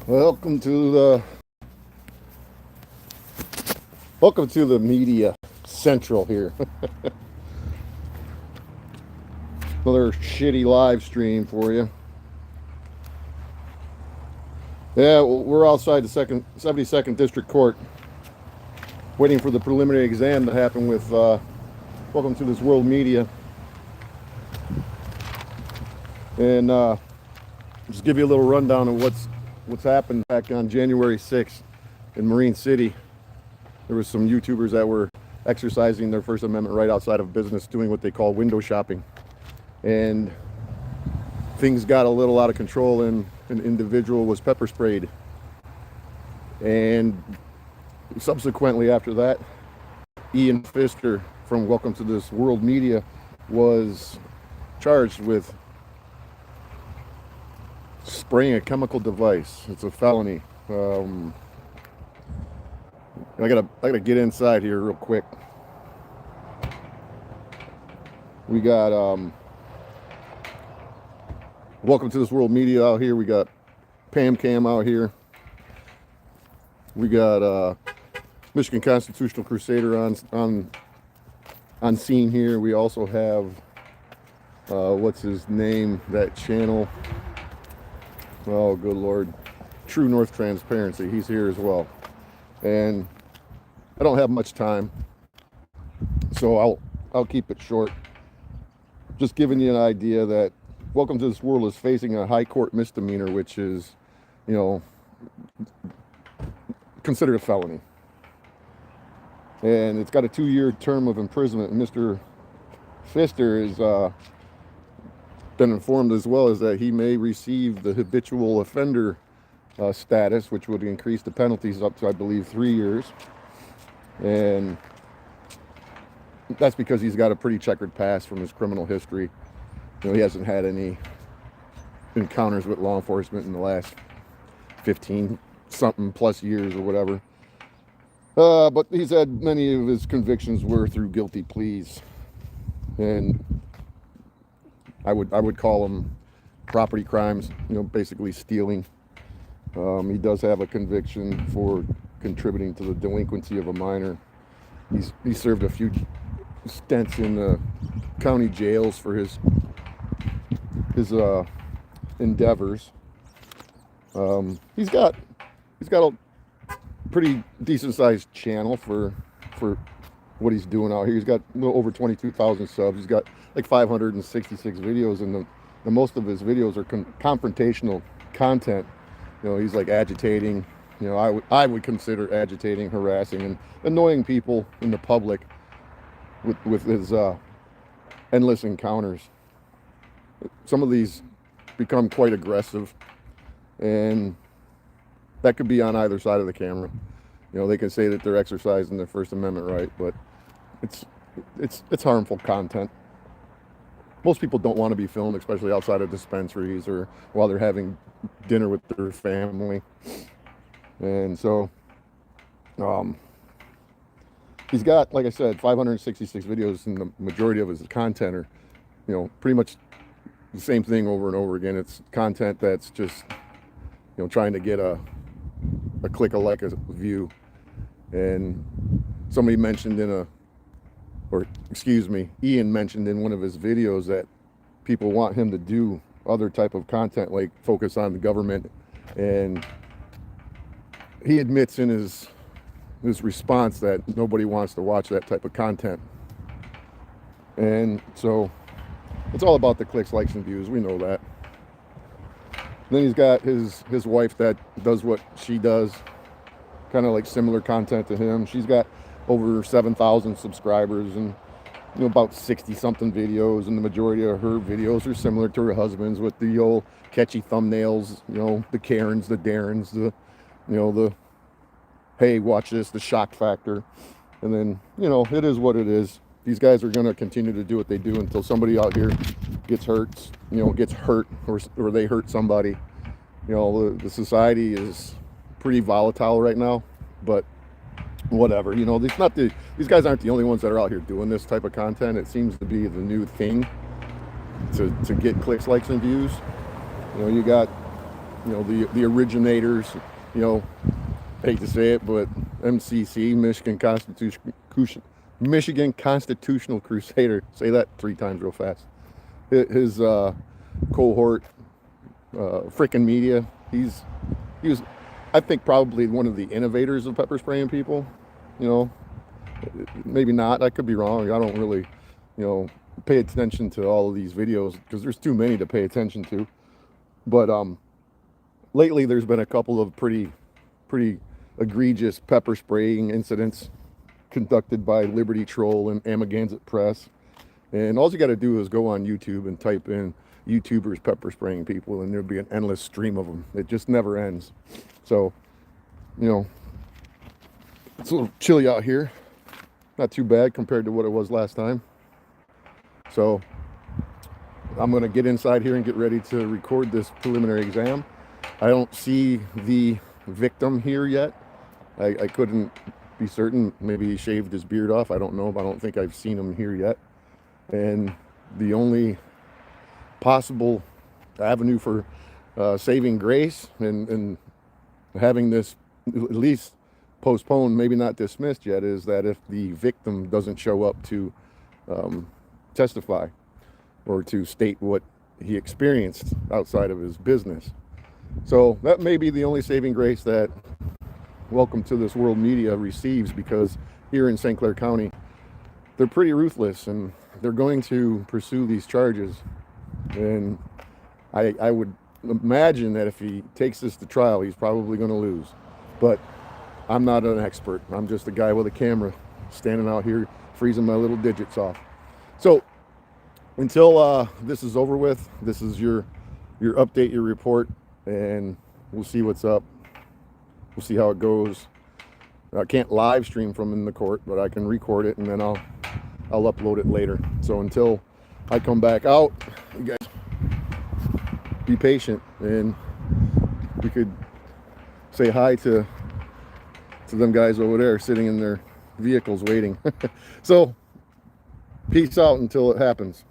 Welcome to the welcome to the media central here. Another shitty live stream for you. Yeah, we're outside the 72nd District Court, waiting for the preliminary exam to happen with Welcome to this World Media, and just give you a little rundown of what's happened back on January 6th in Marine City. There was some YouTubers that were exercising their First Amendment right outside of business, doing what they call window shopping. And things got a little out of control, and an individual was pepper sprayed. And subsequently after that, Ian Pfister from Welcome to this World Media was charged with spraying a chemical device. It's a felony. I gotta get inside here real quick. We got Welcome to this World Media out here. We got Pam Cam out here. We got Michigan Constitutional Crusader on scene here. We also have what's his name? That channel. Oh, good Lord. True North Transparency. He's here as well. And I don't have much time, so I'll keep it short. Just giving you an idea that Welcome to this World is facing a high court misdemeanor, which is, considered a felony. And it's got a 2-year term of imprisonment. And Mr. Pfister has been informed as well as that he may receive the habitual offender status, which would increase the penalties up to, I believe, 3 years. And that's because he's got a pretty checkered past from his criminal history. He hasn't had any encounters with law enforcement in the last 15 something plus years or whatever. But he's had many of his convictions were through guilty pleas, and I would call them property crimes. Basically stealing. He does have a conviction for contributing to the delinquency of a minor. He served a few stints in the county jails for his endeavors. He's got a pretty decent sized channel for what he's doing out here. He's got a little over 22,000 subs. He's got like 566 videos, and the most of his videos are confrontational content. He's like agitating. I would consider agitating, harassing, and annoying people in the public with his endless encounters. Some of these become quite aggressive, and that could be on either side of the camera. They can say that they're exercising their First Amendment right, but it's harmful content. Most people don't want to be filmed, especially outside of dispensaries or while they're having dinner with their family. And so he's got, like I said, 566 videos, and the majority of his content are, pretty much the same thing over and over again. It's content that's just, trying to get a click, a like, a view. And somebody mentioned Ian mentioned in one of his videos that people want him to do other type of content, like focus on the government. And he admits in his response that nobody wants to watch that type of content. And so it's all about the clicks, likes, and views. We know that. And then he's got his wife that does what she does, kind of like similar content to him. She's got over 7,000 subscribers and about 60 something videos, and the majority of her videos are similar to her husband's, with the old catchy thumbnails, the Karens, the Darrens, the hey, watch this, the shock factor. And then, it is what it is. These guys are going to continue to do what they do until somebody out here gets hurt, or they hurt somebody. The society is pretty volatile right now, but whatever. These guys aren't the only ones that are out here doing this type of content. It seems to be the new thing to get clicks, likes, and views. You got you know, the originators, you know, I hate to say it, but MCC, Michigan Constitutional Crusader, say that 3 times real fast. His cohort, frickin' media, he was, I think, probably one of the innovators of pepper spraying people. You know, maybe not, I could be wrong. I don't really, you know, pay attention to all of these videos because there's too many to pay attention to. But lately there's been a couple of pretty egregious pepper spraying incidents conducted by Liberty Troll and Amagansett Press. And all you got to do is go on YouTube and type in YouTubers pepper spraying people, and there'll be an endless stream of them. It just never ends. So, you know, it's a little chilly out here. Not too bad compared to what it was last time. So I'm going to get inside here and get ready to record this preliminary exam. I don't see the victim here yet. I couldn't be certain. Maybe he shaved his beard off. I don't know. I don't think I've seen him here yet. And the only possible avenue for saving grace and having this at least postponed, maybe not dismissed yet, is that if the victim doesn't show up to testify or to state what he experienced outside of his business. So that may be the only saving grace that Welcome to This World Media receives, because here in St. Clair County, they're pretty ruthless and they're going to pursue these charges. And I would imagine that if he takes this to trial, he's probably going to lose. But I'm not an expert. I'm just a guy with a camera standing out here freezing my little digits off. So until this is over with, this is your update, your report, and we'll see what's up. We'll see how it goes. I can't live stream from in the court, but I can record it and then I'll upload it later. So until I come back out, you guys be patient, and we could say hi to them guys over there sitting in their vehicles waiting. So peace out until it happens.